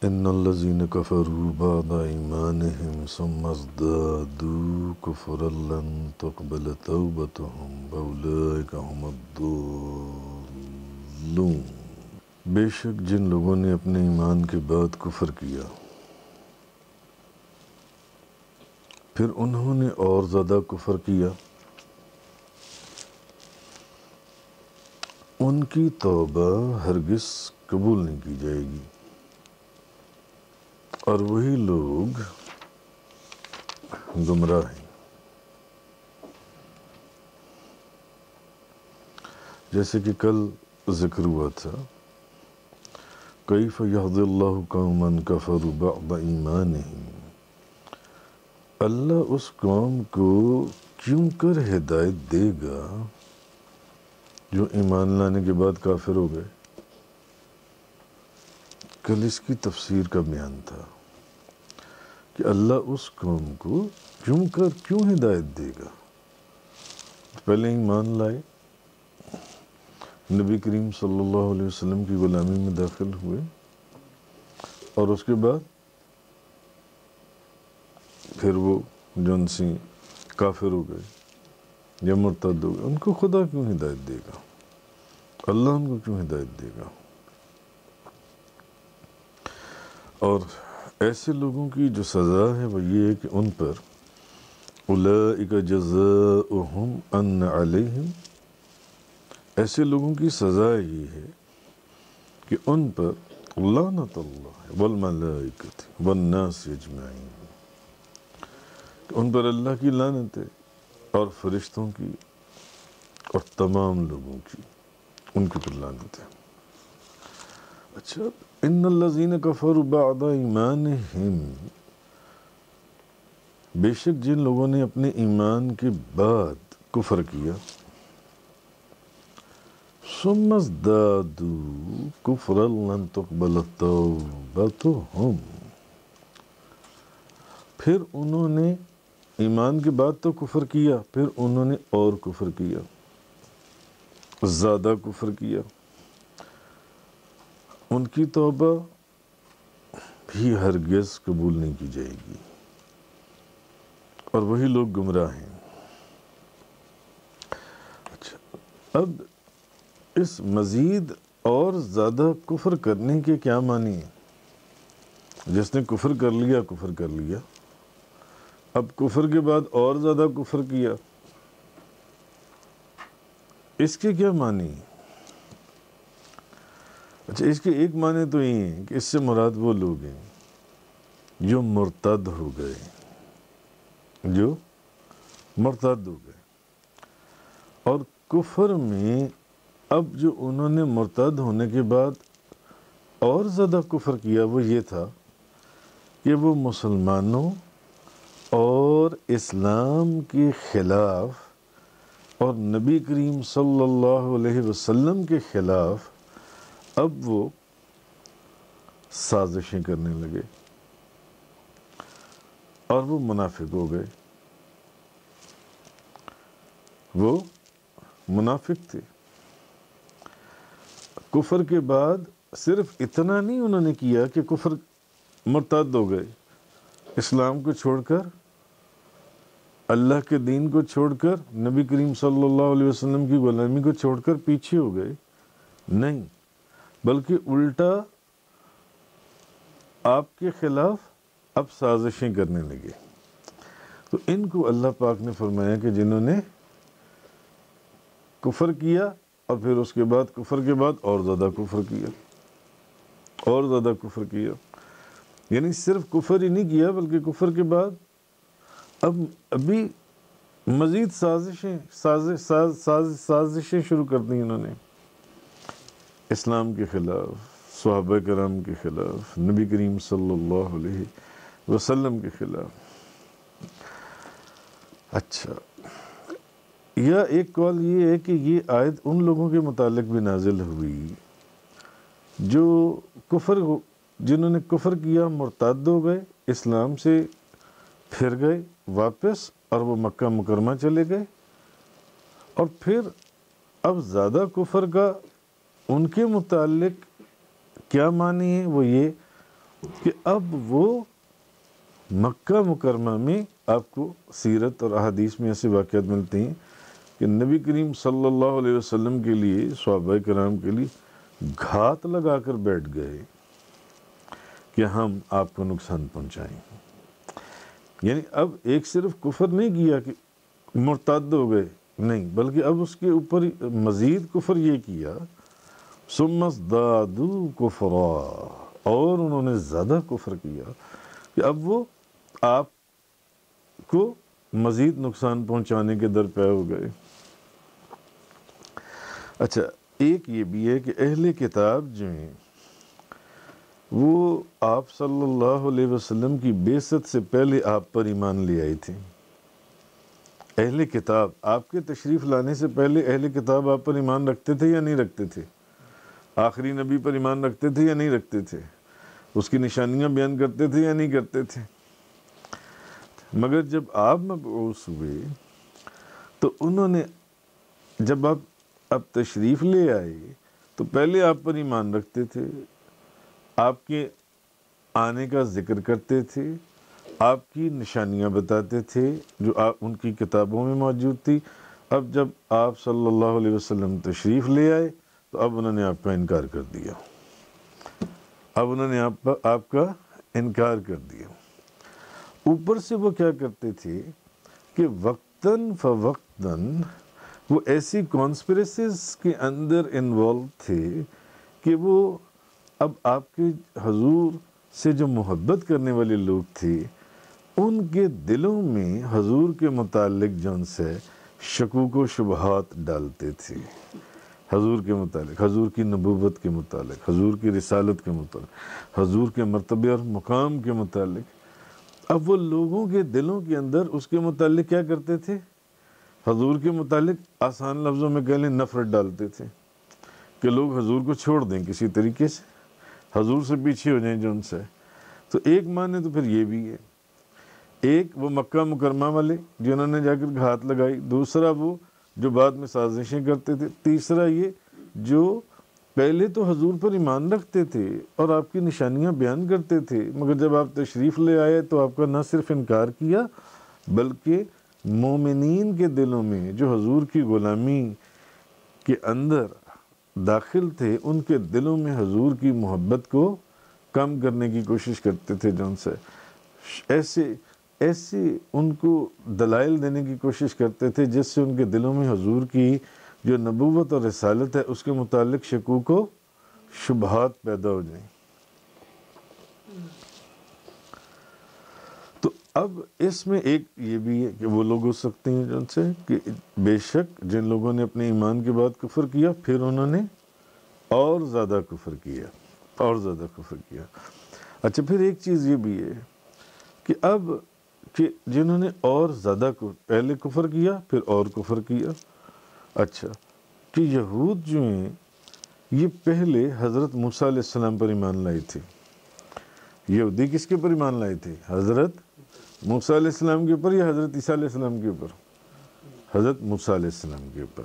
ان الذين كفروا بعد ایمانهم ثم ازدادوا كفرا لن تقبل توبتهم واولئك هم الضالون۔ بے شک جن لوگوں نے اپنے ایمان کے بعد کفر کیا پھر انہوں نے اور زیادہ کفر کیا، ان کی توبہ ہرگز قبول نہیں کی جائے گی، اور وہی لوگ گمراہ ہیں۔ جیسے کہ کل ذکر ہوا تھا، کیف یہدی اللہ قوما کفروا بعد ایمانہم، اللہ اس قوم کو کیوں کر ہدایت دے گا جو ایمان لانے کے بعد کافر ہو گئے۔ کل اس کی تفسیر کا بیان تھا کہ اللہ اس قوم کو کیوں ہدایت دے گا، پہلے ایمان لائے، نبی کریم صلی اللہ علیہ وسلم کی غلامی میں داخل ہوئے، اور اس کے بعد پھر وہ جن سی کافر ہو گئے یا مرتد ہو گئے، ان کو خدا کیوں ہدایت دے گا، اللہ ان کو کیوں ہدایت دے گا۔ اور ایسے لوگوں کی جو سزا ہے وہ یہ ہے کہ ان پر اولئک جزاؤہم ان علیہم، ایسے لوگوں کی سزا یہ ہے کہ ان پر لعنت اللہ والملائکۃ والناس اجمعین، ان پر اللہ کی لعنت ہے اور فرشتوں کی اور تمام لوگوں کی، ان کے پر لعنت ہے۔ اچھا، ان الذین کفروا بعد ایمانہم، بے شک جن لوگوں نے اپنے ایمان کے بعد کفر کیا، ثم ازدادوا کفرا لن تقبل توبتہم، پھر انہوں نے ایمان کے بعد تو کفر کیا، پھر انہوں نے اور کفر کیا، زیادہ کفر کیا، ان کی توبہ بھی ہرگز قبول نہیں کی جائے گی، اور وہی لوگ گمراہ ہیں۔ اچھا، اب اس مزید اور زیادہ کفر کرنے کے کیا معنی ہیں؟ جس نے کفر کر لیا، کفر کر لیا، اب کفر کے بعد اور زیادہ کفر کیا، اس کے کیا معنی ہیں؟ اچھا، اس کے ایک معنی تو یہ ہیں کہ اس سے مراد وہ لوگ ہیں جو مرتد ہو گئے، جو مرتد ہو گئے، اور کفر میں اب جو انہوں نے مرتد ہونے کے بعد اور زیادہ کفر کیا وہ یہ تھا کہ وہ مسلمانوں اور اسلام کے خلاف اور نبی کریم صلی اللہ علیہ وسلم کے خلاف اب وہ سازشیں کرنے لگے، اور وہ منافق ہو گئے، وہ منافق تھے۔ کفر کے بعد صرف اتنا نہیں انہوں نے کیا کہ کفر مرتد ہو گئے، اسلام کو چھوڑ کر، اللہ کے دین کو چھوڑ کر، نبی کریم صلی اللہ علیہ وسلم کی غلامی کو چھوڑ کر پیچھے ہو گئے، نہیں، بلکہ الٹا آپ کے خلاف اب سازشیں کرنے لگے۔ تو ان کو اللہ پاک نے فرمایا کہ جنہوں نے کفر کیا اور پھر اس کے بعد کفر کے بعد اور زیادہ کفر کیا، اور زیادہ کفر کیا، یعنی صرف کفر ہی نہیں کیا بلکہ کفر کے بعد ابھی مزید سازشیں شروع کر دی انہوں نے، اسلام کے خلاف، صحابہ کرام کے خلاف، نبی کریم صلی اللہ علیہ وسلم کے خلاف۔ اچھا، یا ایک قول یہ ہے کہ یہ آیت ان لوگوں کے متعلق بھی نازل ہوئی جو جنہوں نے کفر کیا، مرتد ہو گئے، اسلام سے پھر گئے واپس، اور وہ مکہ مکرمہ چلے گئے، اور پھر اب زیادہ کفر کا ان کے متعلق کیا معنی ہے، وہ یہ کہ اب وہ مکہ مکرمہ میں آپ کو سیرت اور احادیث میں ایسے واقعات ملتے ہیں کہ نبی کریم صلی اللہ علیہ وسلم کے لیے، صحابہ کرام کے لیے گھات لگا کر بیٹھ گئے کہ ہم آپ کو نقصان پہنچائیں. یعنی اب ایک صرف کفر نہیں کیا کہ مرتد ہو گئے، نہیں، بلکہ اب اس کے اوپر مزید کفر یہ کیا، ثم ازدادوا کفرا، اور انہوں نے زیادہ کفر کیا کہ اب وہ آپ کو مزید نقصان پہنچانے کے درپے ہو گئے. اچھا، ایک یہ بھی ہے کہ اہل کتاب جو ہیں وہ آپ صلی اللہ علیہ وسلم کی بعثت سے پہلے آپ پر ایمان لے آئے تھے. اہل کتاب آپ کے تشریف لانے سے پہلے اہل کتاب آپ پر ایمان رکھتے تھے یا نہیں رکھتے تھے؟ آخری نبی پر ایمان رکھتے تھے یا نہیں رکھتے تھے؟ اس کی نشانیاں بیان کرتے تھے یا نہیں کرتے تھے؟ مگر جب آپ مبعوث ہوئے تو انہوں نے، جب آپ اب تشریف لے آئے تو پہلے آپ پر ایمان رکھتے تھے، آپ کے آنے کا ذکر کرتے تھے، آپ کی نشانیاں بتاتے تھے جو ان کی کتابوں میں موجود تھی. اب جب آپ صلی اللہ علیہ وسلم تشریف لے آئے تو اب انہوں نے آپ کا انکار کر دیا. اب انہوں نے آپ کا انکار کر دیا. اوپر سے وہ کیا کرتے تھے کہ وقتاً فوقتاً وہ ایسی کانسپریسیز کے اندر انوالو تھے کہ وہ اب آپ کے حضور سے جو محبت کرنے والے لوگ تھے ان کے دلوں میں حضور کے متعلق جو ان سے شکوک و شبہات ڈالتے تھے، حضور کے متعلق، حضور کی نبوت کے متعلق، حضور کی رسالت کے متعلق، حضور کے مرتبے اور مقام کے متعلق. اب وہ لوگوں کے دلوں کے اندر اس کے متعلق کیا کرتے تھے؟ حضور کے متعلق آسان لفظوں میں کہہ لیں نفرت ڈالتے تھے کہ لوگ حضور کو چھوڑ دیں کسی طریقے سے، حضور سے پیچھے ہو جائیں جو ان سے. تو ایک معنی تو پھر یہ بھی ہے، ایک وہ مکہ مکرمہ والے جنہوں نے جا کر گھات لگائی، دوسرا وہ جو بعد میں سازشیں کرتے تھے، تیسرا یہ جو پہلے تو حضور پر ایمان رکھتے تھے اور آپ کی نشانیاں بیان کرتے تھے، مگر جب آپ تشریف لے آئے تو آپ کا نہ صرف انکار کیا بلکہ مومنین کے دلوں میں جو حضور کی غلامی کے اندر داخل تھے ان کے دلوں میں حضور کی محبت کو کم کرنے کی کوشش کرتے تھے، جو ان سے ایسے ان کو دلائل دینے کی کوشش کرتے تھے جس سے ان کے دلوں میں حضور کی جو نبوت اور رسالت ہے اس کے متعلق شکوک و شبہات پیدا ہو جائیں. تو اب اس میں ایک یہ بھی ہے کہ وہ لوگ ہو سکتے ہیں جن سے کہ بے شک جن لوگوں نے اپنے ایمان کے بعد کفر کیا پھر انہوں نے اور زیادہ کفر کیا. اچھا، پھر ایک چیز یہ بھی ہے کہ اب کہ جنہوں نے اور زیادہ پہلے کفر کیا پھر اور کفر کیا. اچھا، کہ یہود جو ہیں یہ پہلے حضرت موسیٰ علیہ السلام پر ایمان لائے تھے. یہودی کس کے پر ایمان لائے تھے؟ حضرت موسیٰ علیہ السلام کے اوپر یا حضرت عیسیٰ علیہ السلام کے اوپر؟ حضرت موسیٰ علیہ السلام کے اوپر.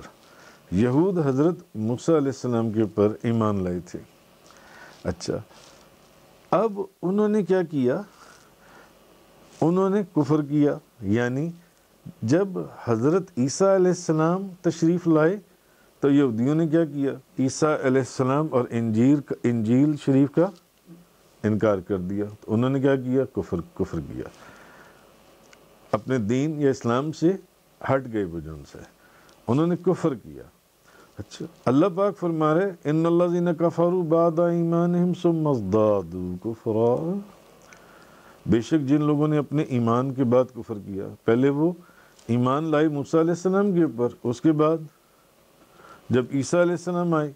یہود حضرت موسیٰ علیہ السلام کے اوپر ایمان لائے تھے. اچھا، اب انہوں نے کیا کیا؟ انہوں نے کفر کیا. یعنی جب حضرت عیسیٰ علیہ السلام تشریف لائے تو یہودیوں نے کیا کیا؟ عیسیٰ علیہ السلام اور انجیل شریف کا انکار کر دیا. تو انہوں نے کیا کیا؟ کفر کیا، اپنے دین یا اسلام سے ہٹ گئے، وہ سے انہوں نے کفر کیا. اچھا، اللہ پاک فرما رہے ان الذین کفروا بعد ایمانہم ثم ازدادوا کفرا، بے شک جن لوگوں نے اپنے ایمان کے بعد کفر کیا، پہلے وہ ایمان لائے موسیٰ علیہ السلام کے اوپر، اس کے بعد جب عیسیٰ علیہ السلام آئے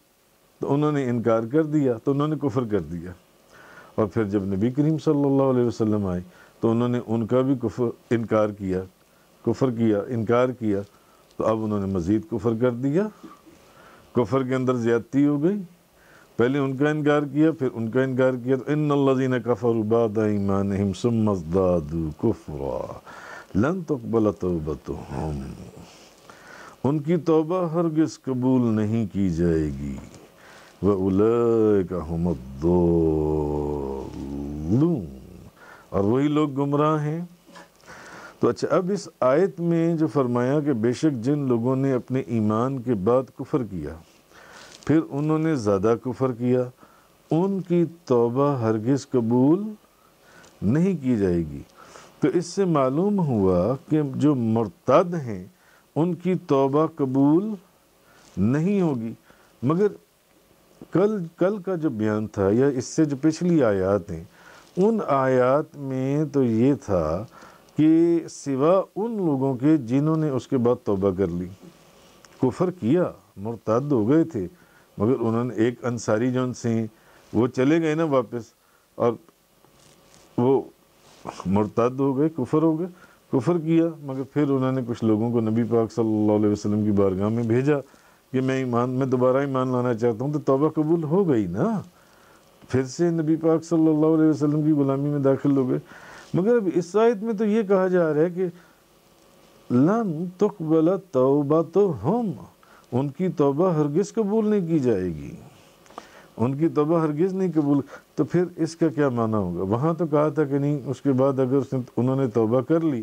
تو انہوں نے انکار کر دیا، تو انہوں نے کفر کر دیا. اور پھر جب نبی کریم صلی اللہ علیہ وسلم آئے تو انہوں نے ان کا بھی انکار کیا، تو اب انہوں نے مزید کفر کر دیا. کفر کے اندر زیادتی ہو گئی، پہلے ان کا انکار کیا پھر ان کا انکار کیا. تو ان الذین کفروا بعد ایمانہم ثم ازدادوا کفرا لن تقبل توبتہم، ان کی توبہ ہرگز قبول نہیں کی جائے گی. وَأُولَئِكَ هُمُ الضَّالُّونَ، یضلون، اور وہی لوگ گمراہ ہیں۔ تو اچھا، اب اس آیت میں جو فرمایا کہ بے شک جن لوگوں نے اپنے ایمان کے بعد کفر کیا، پھر انہوں نے زیادہ کفر کیا، ان کی توبہ ہرگز قبول نہیں کی جائے گی۔ تو اس سے معلوم ہوا کہ جو مرتد ہیں ان کی توبہ قبول نہیں ہوگی۔ مگر کل کا جو بیان تھا، یا اس سے جو پچھلی آیات ہیں، ان آیات میں تو یہ تھا کہ سوا ان لوگوں کے جنہوں نے اس کے بعد توبہ کر لی، کفر کیا، مرتد ہو گئے تھے، مگر انہوں نے ایک انصاری جو ان سے ہیں وہ چلے گئے نا واپس، اور وہ مرتد ہو گئے، کفر کیا، مگر پھر انہوں نے کچھ لوگوں کو نبی پاک صلی اللہ علیہ وسلم کی بارگاہ میں بھیجا کہ میں دوبارہ ایمان لانا چاہتا ہوں، تو توبہ قبول ہو گئی نا، پھر سے نبی پاک صلی اللہ علیہ وسلم کی غلامی میں داخل ہو گئے۔ مگر اب اس آیت میں تو یہ کہا جا رہا ہے کہ لن تقبل توبتہم، ان کی توبہ ہرگز قبول نہیں کی جائے گی، ان کی توبہ ہرگز نہیں قبول۔ تو پھر اس کا کیا معنی ہوگا؟ وہاں تو کہا تھا کہ نہیں، اس کے بعد اگر انہوں نے توبہ کر لی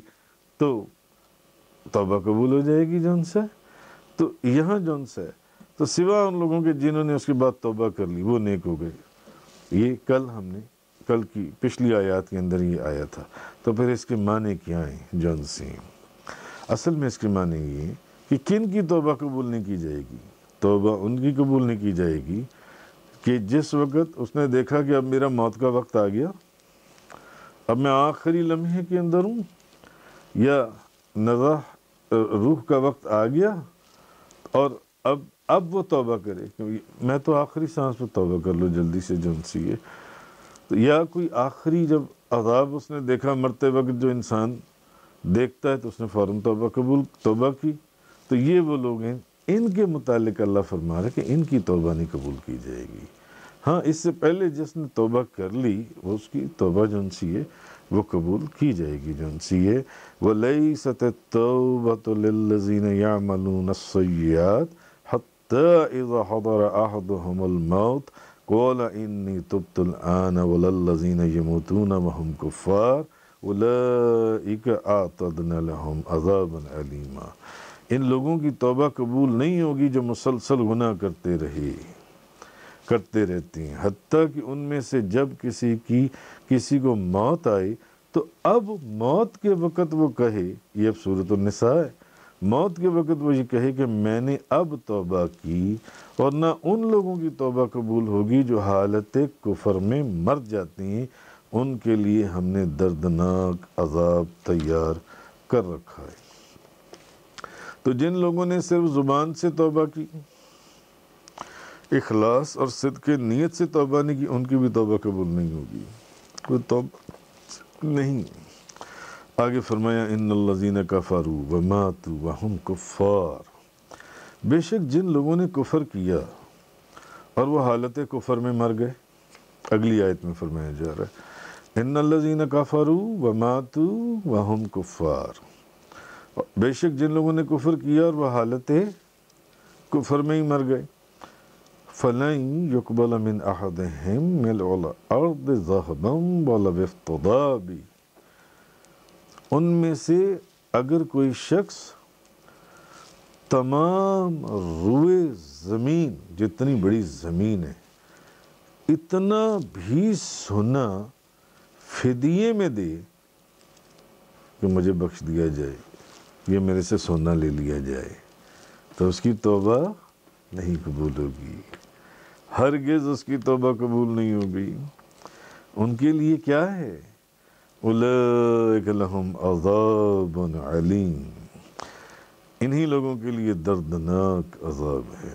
تو توبہ قبول ہو جائے گی جن سے، تو یہاں جن سے تو سوا ان لوگوں کے جنہوں نے اس کے بعد توبہ کر لی وہ نیک ہو گئے۔ یہ کل کی پچھلی آیات کے اندر یہ آیا تھا۔ تو پھر اس کے معنی کیا ہیں جن سے؟ اصل میں اس کے معنی یہ کہ کن کی توبہ قبول نہیں کی جائے گی؟ توبہ ان کی قبول نہیں کی جائے گی کہ جس وقت اس نے دیکھا کہ اب میرا موت کا وقت آ گیا، اب میں آخری لمحے کے اندر ہوں، یا نزع روح کا وقت آ گیا، اور اب وہ توبہ کرے کہ میں تو آخری سانس پہ توبہ کر لوں جلدی سے جنسی ہے، یا کوئی آخری جب عذاب اس نے دیکھا مرتے وقت، جو انسان دیکھتا ہے تو اس نے فوراً توبہ کی۔ تو یہ وہ لوگ ہیں، ان کے متعلق اللہ فرما رہا ہے کہ ان کی توبہ نہیں قبول کی جائے گی۔ ہاں، اس سے پہلے جس نے توبہ کر لی اس کی توبہ جو سی ہے وہ قبول کی جائے گی جو سی ہے۔ وَلَيْسَتِ التَّوْبَةُ لِلَّذِينَ يَعْمَلُونَ السَّيِّئَاتِ حَتَّى إِذَا حَضَرَ أَحَدَهُمُ الْمَوْتُ قَالَ إِنِّي تُبْتُ الْآنَ وَلَا الَّذِينَ يَمُوتُونَ وَهُمْ كُفَّارٌ أُولَئِكَ أَعْتَدْنَا لَهُمْ عَذَابًا أَلِيمًا۔ ان لوگوں کی توبہ قبول نہیں ہوگی جو مسلسل گناہ کرتے رہتے ہیں، حتیٰ کہ ان میں سے جب کسی کو موت آئی تو اب موت کے وقت وہ کہے، یہ اب سورۃ النساء ہے، موت کے وقت وہ یہ کہے کہ میں نے اب توبہ کی، اور نہ ان لوگوں کی توبہ قبول ہوگی جو حالت کفر میں مر جاتے ہیں، ان کے لیے ہم نے دردناک عذاب تیار کر رکھا ہے۔ تو جن لوگوں نے صرف زبان سے توبہ کی، اخلاص اور صدق نیت سے توبہ نہیں کی، ان کی بھی توبہ قبول نہیں ہوگی، کوئی توبہ نہیں۔ آگے فرمایا ان الذین کفروا وماتوا وهم کفار، بے شک جن لوگوں نے کفر کیا اور وہ حالت کفر میں مر گئے، اگلی آیت میں فرمایا جا رہا ہے ان الذین کفروا وماتوا وهم کفار، بے شک جن لوگوں نے کفر کیا اور وہ حالت کفر میں ہی مر گئے، فَلَن يُقْبَلَ مِنْ أَحَدِهِمْ مِلْءُ الْأَرْضِ ذَهَبًا وَلَوِ افْتَدَىٰ بِهِ، ان میں سے اگر کوئی شخص تمام روئے زمین، جتنی بڑی زمین ہے، اتنا بھی سونا فدیے میں دے کہ مجھے بخش دیا جائے، یہ میرے سے سونا لے لیا جائے، تو اس کی توبہ نہیں قبول ہوگی، ہرگز اس کی توبہ قبول نہیں ہوگی۔ ان کے لیے کیا ہے؟ اولئک لہم عذاب علیم، انہی لوگوں کے لیے دردناک عذاب ہے،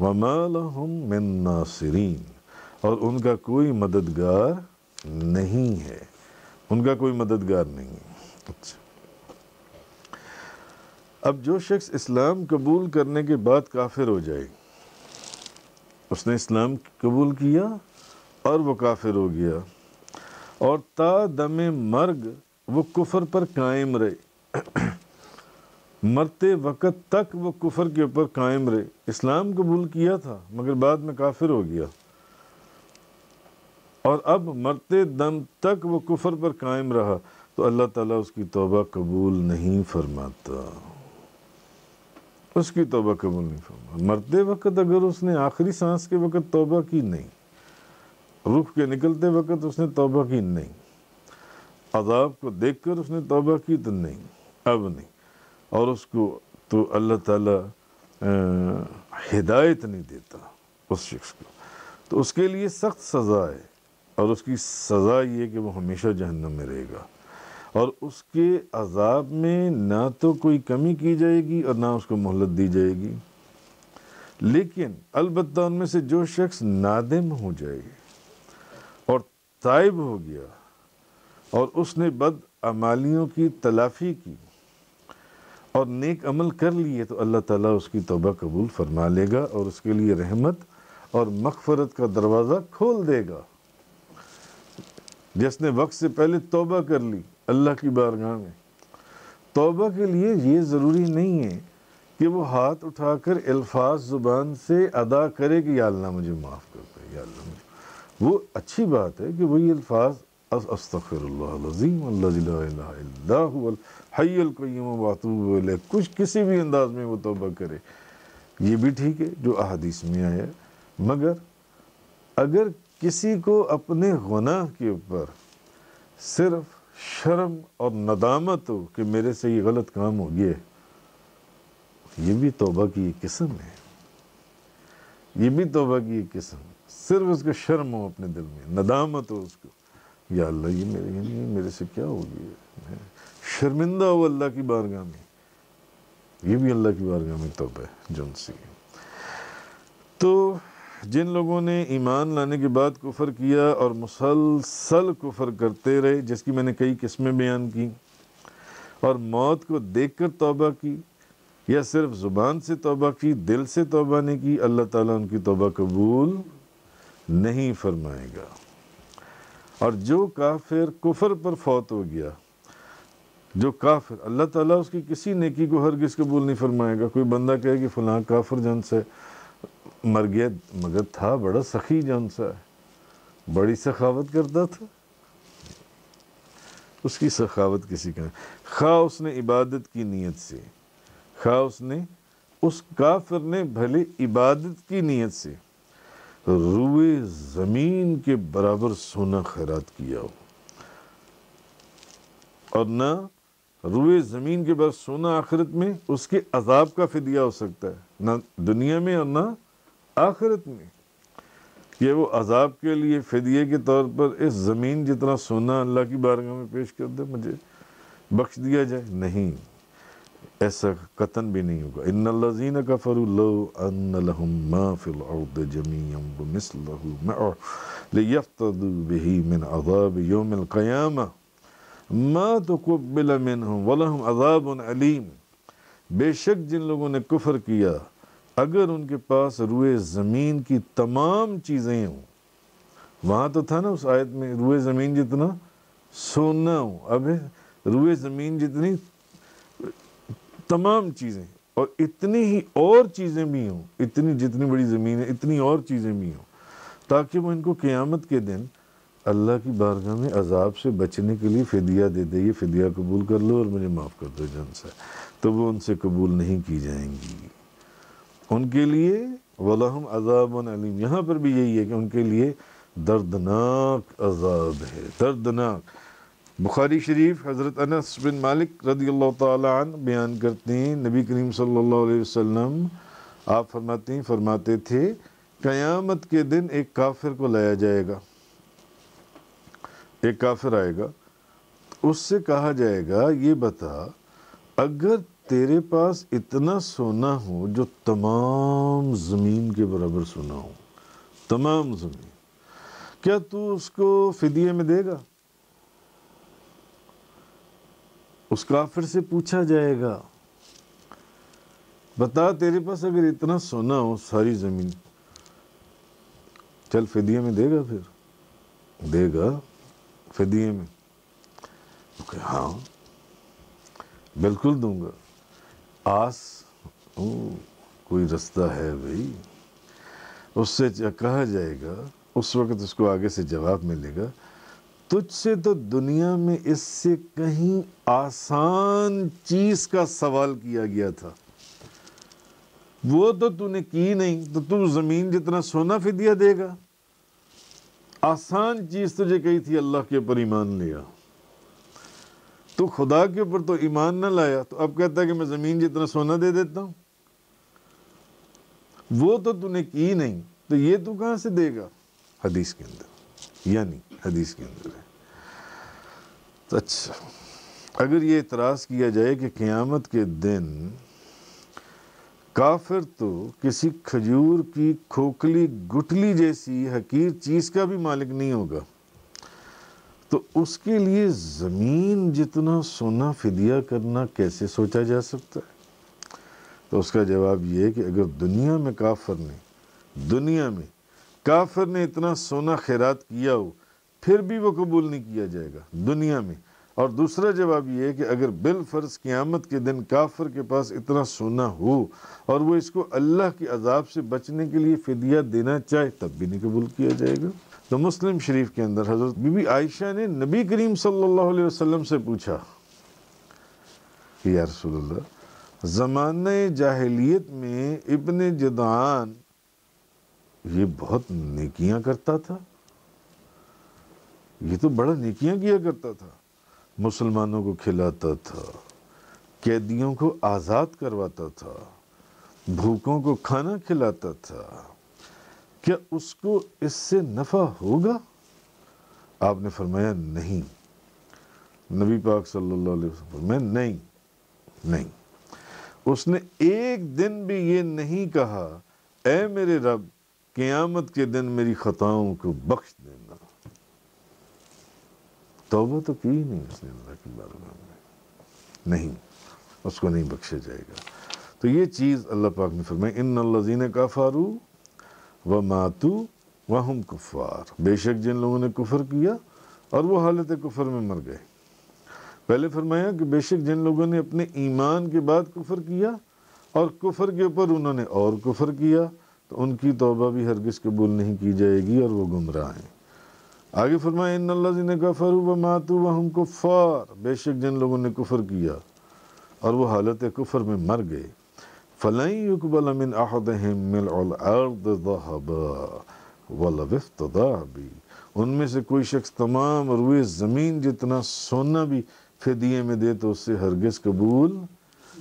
وما لہم من ناصرین، اور ان کا کوئی مددگار نہیں ہے، ان کا کوئی مددگار نہیں ہے۔ اچھا، اب جو شخص اسلام قبول کرنے کے بعد کافر ہو جائے، اس نے اسلام قبول کیا اور وہ کافر ہو گیا، اور تا دم مرگ وہ کفر پر قائم رہے، مرتے وقت تک وہ کفر کے اوپر قائم رہے، اسلام قبول کیا تھا مگر بعد میں کافر ہو گیا، اور اب مرتے دم تک وہ کفر پر قائم رہا تو اللہ تعالیٰ اس کی توبہ قبول نہیں فرماتا، اس کی توبہ قبول نہیں فرماتا۔ مرتے وقت اگر اس نے آخری سانس کے وقت توبہ کی نہیں، روح کے نکلتے وقت اس نے توبہ کی نہیں، عذاب کو دیکھ کر اس نے توبہ کی تو نہیں، اب نہیں، اور اس کو تو اللہ تعالیٰ ہدایت نہیں دیتا اس شخص کو، تو اس کے لیے سخت سزا ہے، اور اس کی سزا یہ کہ وہ ہمیشہ جہنم میں رہے گا، اور اس کے عذاب میں نہ تو کوئی کمی کی جائے گی اور نہ اس کو مہلت دی جائے گی۔ لیکن البتہ ان میں سے جو شخص نادم ہو جائے اور تائب ہو گیا اور اس نے بد اعمالیوں کی تلافی کی اور نیک عمل کر لیے تو اللہ تعالیٰ اس کی توبہ قبول فرما لے گا اور اس کے لیے رحمت اور مغفرت کا دروازہ کھول دے گا۔ جس نے وقت سے پہلے توبہ کر لی اللہ کی بارگاہ میں، توبہ کے لیے یہ ضروری نہیں ہے کہ وہ ہاتھ اٹھا کر الفاظ زبان سے ادا کرے کہ یا اللہ مجھے معاف کر دے، یا اللہ مجھے، وہ اچھی بات ہے کہ وہی الفاظ استغفر اللہ العظیم الذی لا الہ الا هو الحی القیوم واتوب الیہ، کچھ کسی بھی انداز میں وہ توبہ کرے، یہ بھی ٹھیک ہے جو احادیث میں آیا ہے۔ مگر اگر کسی کو اپنے گناہ کے اوپر صرف شرم اور ندامت ہو کہ میرے سے یہ غلط کام ہو گیا، یہ بھی توبہ کی ایک قسم ہے، یہ بھی توبہ کی ایک قسم ہے، صرف اس کو شرم ہو اپنے دل میں، ندامت ہو اس کو، یا اللہ یہ میرے سے کیا ہو گیا، شرمندہ ہو اللہ کی بارگاہ میں، یہ بھی اللہ کی بارگاہ میں توبہ ہے جو ان سے۔ تو جن لوگوں نے ایمان لانے کے بعد کفر کیا اور مسلسل کفر کرتے رہے، جس کی میں نے کئی قسمیں بیان کی، اور موت کو دیکھ کر توبہ کی یا صرف زبان سے توبہ کی، دل سے توبہ نہیں کی، اللہ تعالیٰ ان کی توبہ قبول نہیں فرمائے گا۔ اور جو کافر کفر پر فوت ہو گیا، جو کافر، اللہ تعالیٰ اس کی کسی نیکی کو ہرگز قبول نہیں فرمائے گا۔ کوئی بندہ کہے کہ فلاں کافر جن سے مر گیا مگر تھا بڑا سخی جن سا ہے، بڑی سخاوت کرتا تھا، اس کی سخاوت کسی کا، خواہ اس نے عبادت کی نیت سے، خواہ اس کافر نے بھلے عبادت کی نیت سے روئے زمین کے برابر سونا خیرات کیا ہو، اور نہ روئے زمین کے برابر سونا آخرت میں اس کے عذاب کا فدیہ ہو سکتا ہے، نہ دنیا میں اور نہ آخرت میں، کہ وہ عذاب کے لیے فدیے کے طور پر اس زمین جتنا سونا اللہ کی بارگاہ میں پیش کر دے مجھے بخش دیا جائے، نہیں، ایسا قطعاً بھی نہیں ہوگا۔ ان الذین کفروا لو ان لهم ما فی الارض جميعا ومثله معه لیفتدوا به من عذاب یوم القیامہ ما تقبل منهم ولهم عذاب علیم۔ بے شک جن لوگوں نے کفر کیا اگر ان کے پاس روئے زمین کی تمام چیزیں ہوں، وہاں تو تھا نا اس آیت میں روئے زمین جتنا سونا ہوں، اب ہے روئے زمین جتنی تمام چیزیں اور اتنی ہی اور چیزیں بھی ہوں، اتنی جتنی بڑی زمین ہے اتنی اور چیزیں بھی ہوں، تاکہ وہ ان کو قیامت کے دن اللہ کی بارگاہ میں عذاب سے بچنے کے لیے فدیہ دے دے، یہ فدیہ قبول کر لو اور مجھے معاف کر دو جن سے، تو وہ ان سے قبول نہیں کی جائیں گی، ان کے لیے وَلَهُمْ عَذَابٌ عَلِيمٌ۔ یہاں پر بھی یہی ہے کہ ان کے لیے دردناک عذاب ہے، دردناک۔ بخاری شریف حضرت انس بن مالک رضی اللہ تعالی عنہ بیان کرتے ہیں، نبی کریم صلی اللہ علیہ وسلم آپ فرماتے تھے قیامت کے دن ایک کافر کو لایا جائے گا، ایک کافر آئے گا، اس سے کہا جائے گا یہ بتا اگر تیرے پاس اتنا سونا ہو جو تمام زمین کے برابر سونا ہو، تمام زمین، کیا تو اس کو فدیے میں دے گا؟ اس کافر سے پوچھا جائے گا بتا تیرے پاس اگر اتنا سونا ہو ساری زمین، چل فدیے میں دے گا؟ پھر دے گا فدیے میں؟ کہ ہاں بالکل دوں گا۔ آس کوئی رستہ ہے بھائی، اس سے کہا جائے گا اس وقت اس کو آگے سے جواب ملے گا، تجھ سے تو دنیا میں اس سے کہیں آسان چیز کا سوال کیا گیا تھا، وہ تو نے کی نہیں، تو زمین جتنا سونا فدیہ دے گا؟ آسان چیز تجھے کہی تھی اللہ کے اوپر ایمان لیا، تو خدا کے اوپر تو ایمان نہ لایا، تو اب کہتا ہے کہ میں زمین جتنا سونا دے دیتا ہوں، وہ تو نے کی نہیں، تو یہ تو کہاں سے دے گا؟ حدیث کے اندر، یعنی حدیث کے اندر ہے۔ تو اچھا، اگر یہ اعتراض کیا جائے کہ قیامت کے دن کافر تو کسی کھجور کی کھوکھلی گٹھلی جیسی حقیر چیز کا بھی مالک نہیں ہوگا، تو اس کے لیے زمین جتنا سونا فدیہ کرنا کیسے سوچا جا سکتا ہے؟ تو اس کا جواب یہ ہے کہ اگر دنیا میں کافر نے اتنا سونا خیرات کیا ہو، پھر بھی وہ قبول نہیں کیا جائے گا دنیا میں۔ اور دوسرا جواب یہ ہے کہ اگر بالفرض قیامت کے دن کافر کے پاس اتنا سونا ہو اور وہ اس کو اللہ کے عذاب سے بچنے کے لیے فدیہ دینا چاہے، تب بھی نہیں قبول کیا جائے گا۔ تو مسلم شریف کے اندر حضرت بی بی عائشہ نے نبی کریم صلی اللہ علیہ وسلم سے پوچھا کہ یا رسول اللہ، زمانہ جاہلیت میں ابن جدعان یہ بہت نیکیاں کرتا تھا، یہ تو بڑا نیکیاں کیا کرتا تھا، مسلمانوں کو کھلاتا تھا، قیدیوں کو آزاد کرواتا تھا، بھوکوں کو کھانا کھلاتا تھا، کیا اس کو اس سے نفع ہوگا؟ آپ نے فرمایا نہیں۔ نبی پاک صلی اللہ علیہ وسلم فرمایا نہیں۔ اس نے ایک دن بھی یہ نہیں کہا اے میرے رب قیامت کے دن میری خطاؤں کو بخش دینا۔ توبہ تو کی نہیں اس نے اللہ کی بارگاہ میں، نہیں، اس کو نہیں بخشا جائے گا۔ تو یہ چیز اللہ پاک نے فرمائی ان الذین کفروا وماتوا وہم کفار، بے شک جن لوگوں نے کفر کیا اور وہ حالت کفر میں مر گئے۔ پہلے فرمایا کہ بے شک جن لوگوں نے اپنے ایمان کے بعد کفر کیا اور کفر کے اوپر انہوں نے اور کفر کیا، تو ان کی توبہ بھی ہرگز قبول نہیں کی جائے گی اور وہ گمراہ ہیں۔ آگے فرمایا ان الذین کفروا وماتوا وہم کفار، بے شک جن لوگوں نے کفر کیا اور وہ حالت کفر میں مر گئے، فَلَن يُقْبَلَ مِنْ أَحَدِهِمْ مِلْءُ الْأَرْضِ ذَهَبًا وَلَوِ افْتَدَىٰ بِهِ، ان میں سے کوئی شخص تمام روئے زمین جتنا سونا بھی فدیے میں دے تو اس سے ہرگز قبول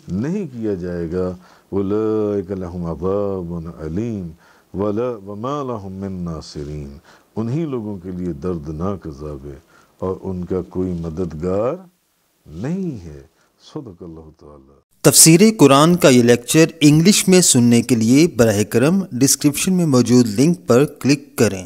نہیں کیا جائے گا۔ أُولَٰئِكَ لَهُمْ عَذَابٌ أَلِيمٌ وَمَا لَهُم مِّن نَاصِرِينَ، انہی لوگوں کے لیے دردناک عذاب ہے اور ان کا کوئی مددگار نہیں ہے۔ صدق اللہ تعالی۔ تفسیر قرآن کا یہ لیکچر انگلش میں سننے کے لیے براہ کرم ڈسکرپشن میں موجود لنک پر کلک کریں۔